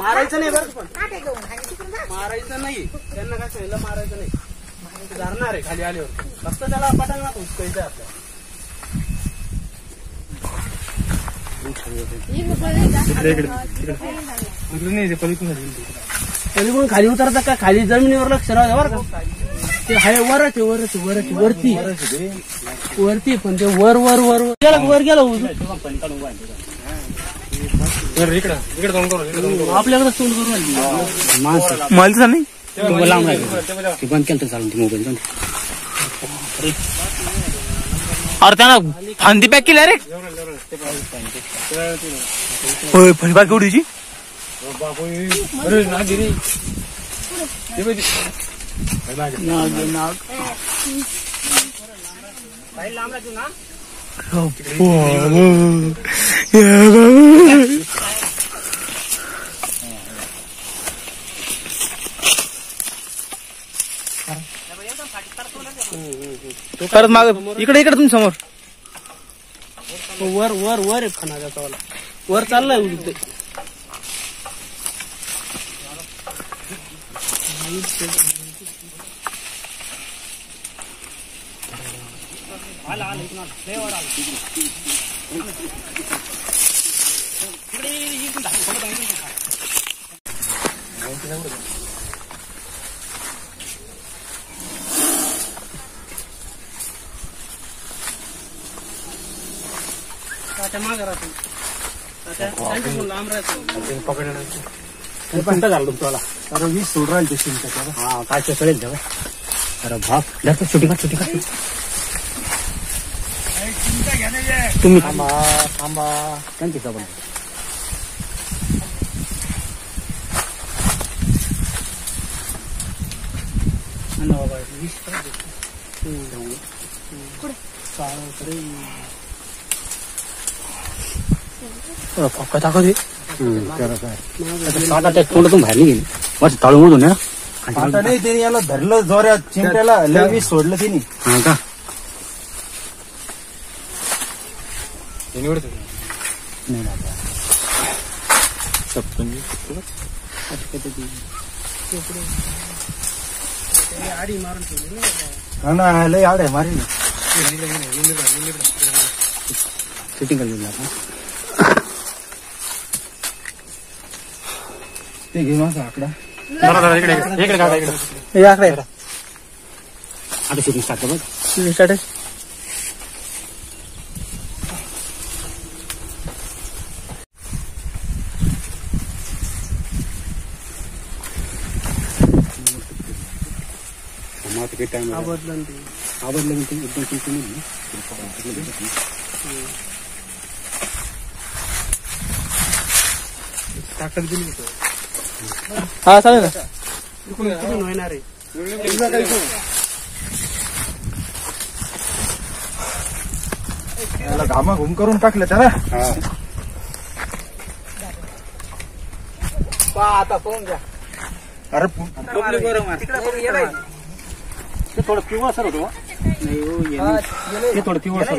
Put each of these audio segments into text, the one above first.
मारायचं नाही बरं, पण मारायचं नाही. त्यांना काय सांगितलं, मारायचं नाही. धरणार आहे खाली आल्यावर, फक्त त्याला पटांग ना उचकायचं आपल्याला. पलीकडून खाली उतरता का, खाली जमिनीवर लक्ष राहू बरं का. ते हाय वरच वरती वरती, पण ते वर वर वर गेला, वर गेला आपल्याकडे तोंड करून माणसं नाही लांब ते बंद केलं तर चालून ते मोबाईल बंद. अरे त्यांना फांदी पॅक केली रे. फांदी पॅक केवढीची. परत माग इकडे तुम्ही समोर वर वर वर खाना जाता वाला वर चाललाय उडते. माग लांब राहतो पंटा झाला तुमचा. अरे 20 सोड राहील ते शिंका. हा काय चळेल तेव्हा. अरे बाप जास्त छोटी का तुम्ही थांबा त्यांची जबान. पक्का ताकद तोंडातून बाहेर गेली बस ताळूमधून ना. आता नाही त्याने याला धरलं जोऱ्यात चिमट्याला, लगेच सोडलं तिने. हा का आडी मारून ठेवली ना. लय आड आहे मारी शूटिंग करली ते घे माझा आकडा. इकडे आता शूटिंग स्टार्ट कर. शूटिंग स्टार्ट आहे. ताकद दिली हा चालेल ना. होणार आहे घामा घुम करून टाकलं त्याला. आता फोन घ्या. अरे ते थोडं पिवळा सर होतो. ते थोडं पिवळा सर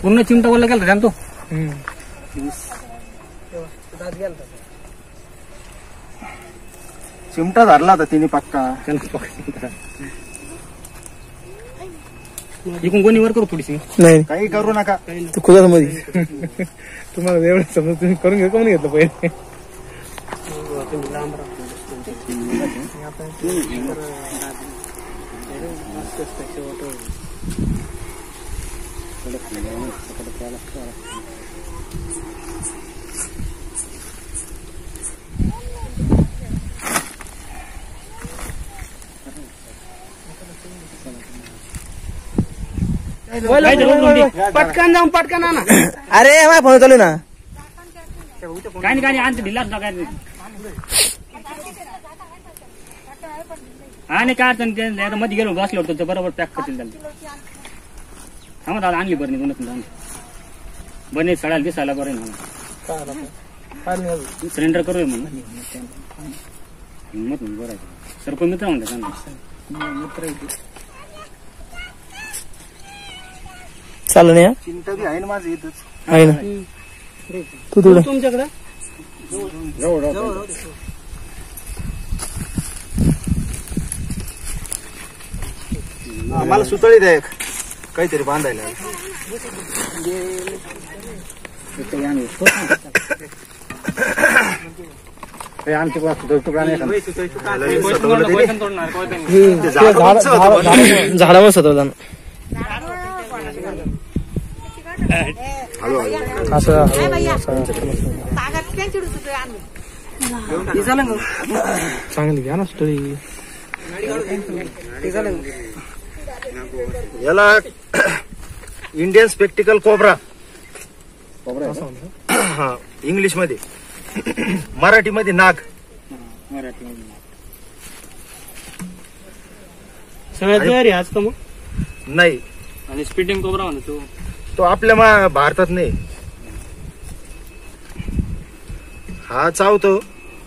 पूर्ण चिमटा बोलला गेला जाणतो. चिमटा धरला होता तिने पक्का. इकडून कोणी वर करू थोडीशी. नाही काही करू नका खुदा मध्ये. तुम्हाला एवढं समज तुम्ही करून घ्या. कोण घेतलं पहिले. पटकन जाऊन पटकन आणा. अरे फोन चालू ना. काय नाही आणते ढिल्लाच ना. काय आणि काय अडचण मध्ये गेलो बसलो होतो बरोबर पॅक करतील त्याला. हा दादा आणली बरं नाही बने सडायला दिसायला बरं ना. सिलेंडर करूया म्हणून हिंमत म्हणून बरं सर पण मित्र म्हणतात मित्र चालू नाही. चिंता बी आहे ना माझं इथंच. आहे ना तू थोडं तुमच्याकडे मला सुतळी द्या एक काहीतरी बांधायला. झाडावर सतवलं असं चांगली घ्या ना स्टोरी. याला इंडियन स्पेक्टिकल कोब्रा हा इंग्लिश मध्ये, मराठी मध्ये नाग. सगळ्यात तयारी आज का मग नाही, आणि स्पीडिंग कोबरा म्हणतो तो आपल्या भारतात नाही. हा चावतो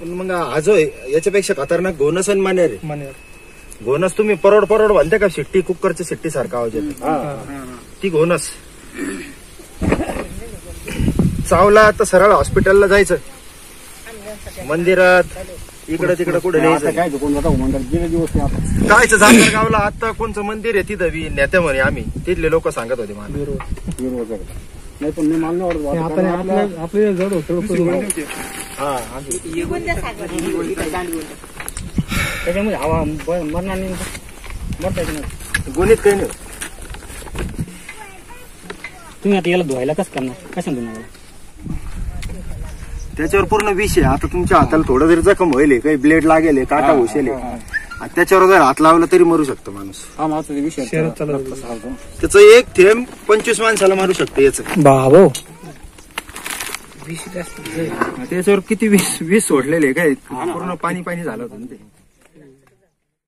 पण मग हा जो आहे याच्यापेक्षा खतरनाक घोनस आणि मानेर आहे. घोनस तुम्ही परोड परोड म्हणते का, शिट्टी कुकरच्या शिट्टी सारखा आवाज येतो, ती घोनस. चावला तर सरळ हॉस्पिटलला जायचं, मंदिरात इकडं तिकडं कुठे न्यायचं. कायचं जागर गावला आता कोणचं मंदिर आहे तिथं बी नेत्या म्हणे आम्ही, तिथले लोक सांगत होते मला. आपल्या जड होतं त्याच्यामुळे हवा मरणार नाही, मरता येत नाही. गोणीत काही नाही. तुम्ही आता याला धुवायला कसं करणार, कसं धुणार? त्याच्यावर पूर्ण विष आहे. आता तुमच्या हाताला थोडं जरी जखम होईल, काही ब्लेड लागेल, काटा घुसेल, त्याच्यावर जर हात लावला तरी मरू शकतो माणूस. त्याचं एक थेंब 25 माणसाला मारू शकतो याचं. बाबो त्याच्यावर किती विष सोडलेले काय, पूर्ण पाणी पाणी झालं होतं ते.